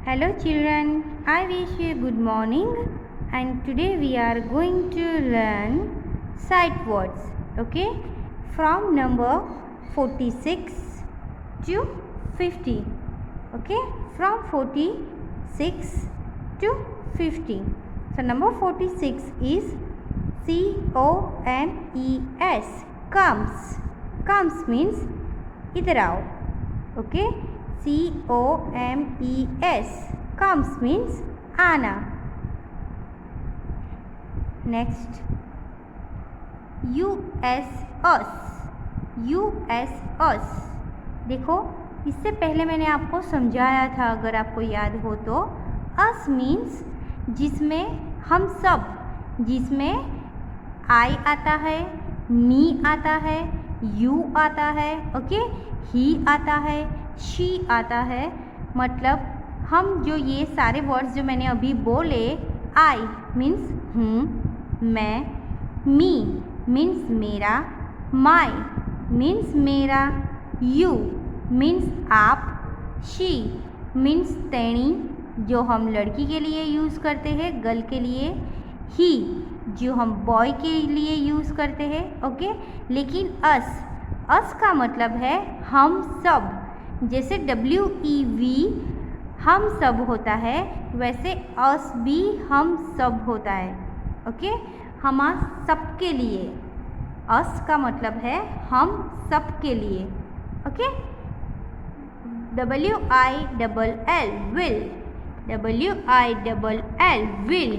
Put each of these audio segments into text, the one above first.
Hello children, I wish you good morning and today we are going to learn sight words, okay, from number 46 to 50, okay, from 46 to 50. So number 46 is COMES, comes. Comes means idhar aao, okay. COMES, comes means आना. Next, US, us. US, us. देखो, इससे पहले मैंने आपको समझाया था, अगर आपको याद हो तो. us means जिसमें हम सब, जिसमें I आता है, me आता है, you आता है, ओके, he आता है, she आता है. मतलब हम जो ये सारे वर्ड्स जो मैंने अभी बोले, I मीन्स हूँ, मैं, me मीन्स मेरा, my मीन्स मेरा, you मीन्स आप, she मीन्स तेणी जो हम लड़की के लिए यूज़ करते हैं, गर्ल के लिए, he जो हम बॉय के लिए यूज़ करते हैं, ओके. लेकिन us का मतलब है हम सब. जैसे WEV हम सब होता है, वैसे अस भी हम सब होता है, ओके. हम सबके लिए. अस का मतलब है हम सबके लिए, okay. WILL will, WILL will,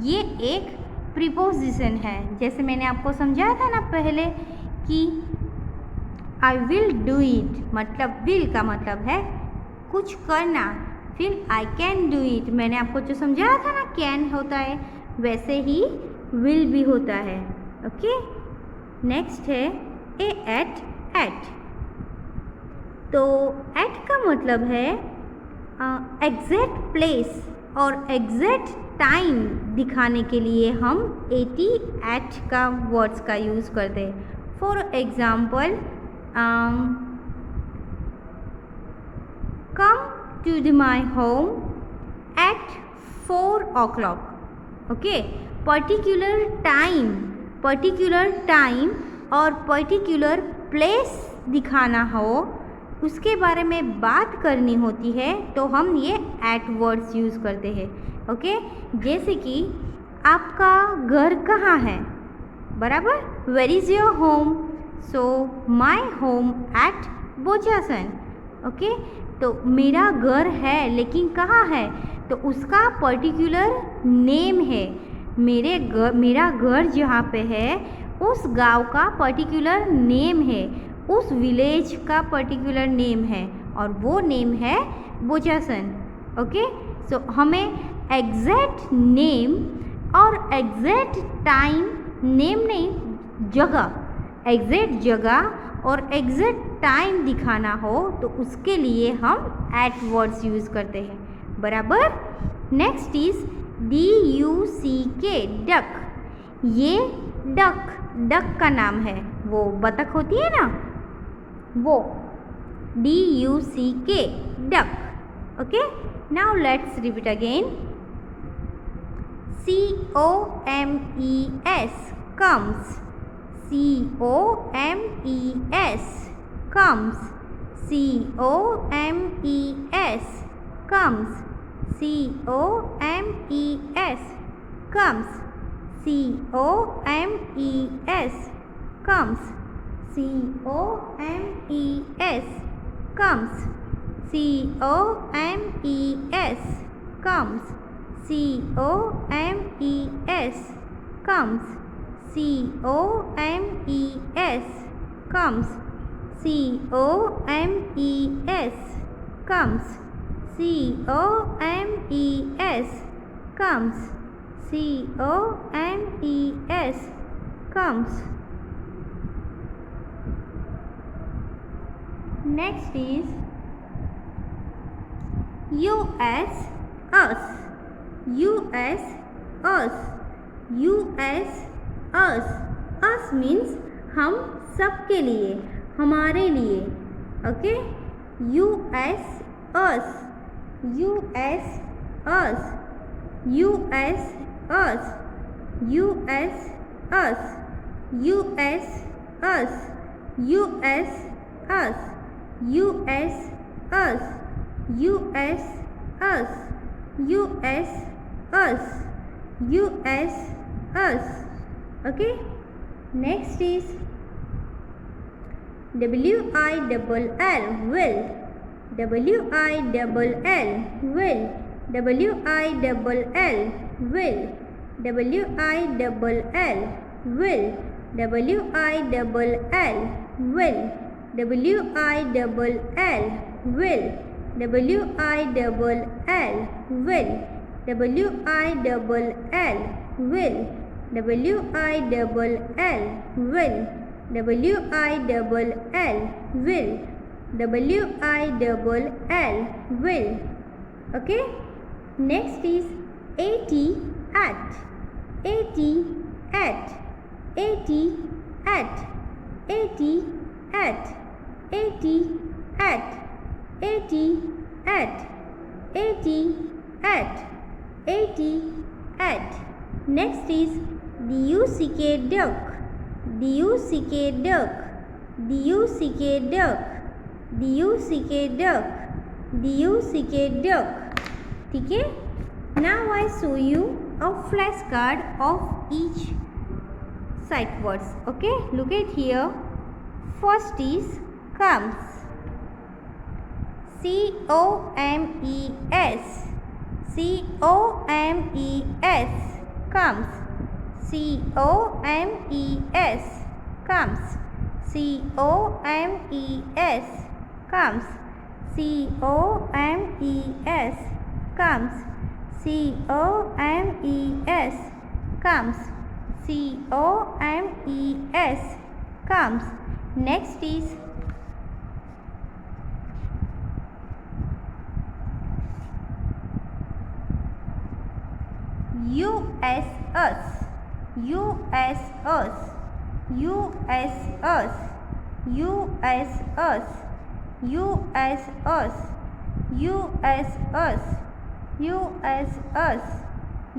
ये एक प्रीपोजिशन है. जैसे मैंने आपको समझाया था ना पहले कि आई विल डू इट, मतलब विल का मतलब है कुछ करना. फिर आई कैन डू इट, मैंने आपको जो समझाया था ना, कैन होता है, वैसे ही विल भी होता है, ओके. नेक्स्ट है एट. तो एट का मतलब है एग्जैक्ट प्लेस और एग्जैक्ट टाइम दिखाने के लिए हम 80 एट का वर्ड्स का यूज़ करते हैं. For example, come to my home at 4 o'clock, okay. Particular time और पर्टिकुलर प्लेस दिखाना हो, उसके बारे में बात करनी होती है, तो हम ये एट वर्ड्स यूज़ करते हैं, ओके. जैसे कि आपका घर कहाँ है, बराबर, where is your home. So my home at Bochasan, okay. तो मेरा घर है लेकिन कहाँ है, तो उसका पर्टिकुलर नेम है. मेरा घर जहाँ पे है उस गांव का पर्टिकुलर नेम है, उस विलेज का पर्टिकुलर नेम है, और वो नेम है बोचासन, ओके. सो हमें एग्जैक्ट नेम और एग्जैक्ट टाइम, नेम नहीं, जगह, एग्जैक्ट जगह और एग्जैक्ट टाइम दिखाना हो, तो उसके लिए हम एट वर्ड्स यूज़ करते हैं, बराबर. Next is DUCK, duck. ये डक का नाम है, वो बतख होती है ना, वो DUCK, duck, okay. Now let's repeat again. COMES, comes. COMES, comes. COMES, comes. COMES, comes. COMES, comes. COMES, comes. COMES, comes. COMES, comes. COMES, comes. COMES, comes. COMES, comes. COMES, comes. Next is US, us. US, us. US, us. us means हम सबके लिए, हमारे लिए, okay. US, us. US us, US us, US us, US us, US us, US us, US us, US us, US us. Okay, next is WILL will, WILL will, WILL will, WILL will, WILL will, WILL will, WILL will, WILL will, WILL will, WILL will. Okay, next is at, at, at, at, at, at, at, at, at, at, at, at, at, at, at, at. Next is duck, duck, duck, duck, duck, duck, duck. ठीक है. Now I show you a flashcard of each sight words. Okay, look at here. First is comes, COMES, COMES, comes, COMES, comes, COMES, comes, COMES, comes, COMES, comes, COMES, comes. Next is US us, US us, US us, US us, US us, US us, US us,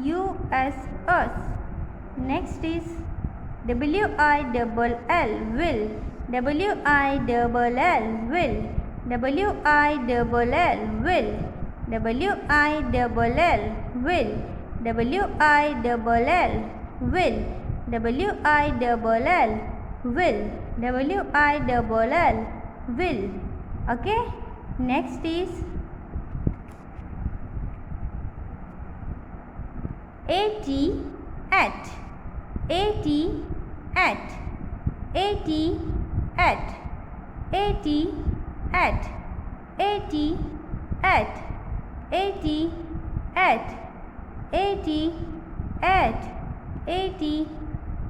US us. Next is WILL will, WILL will, WILL will, WILL will, WILL will, WILL will, WILL will. Okay, next is at, at, at, at, at, at, at, at, at, at, at, at, at, at, at,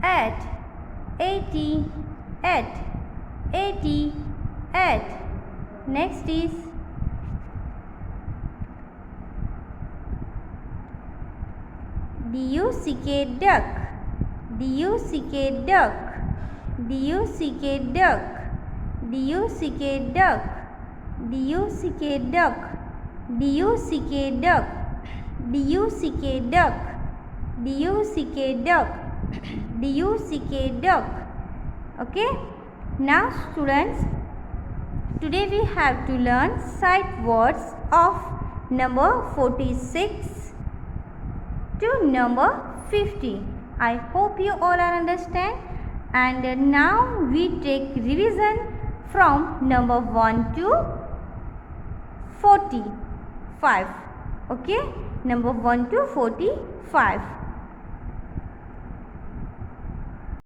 at, at, at, at. Next is duck, duck, duck, duck, duck, duck, duck, duck, duck, duck, duck, duck. Okay, now students, today we have to learn sight words of number 46 to number 50. I hope you all are understand. And now we take revision from number 1 to 45. Okay, number 1 to 45.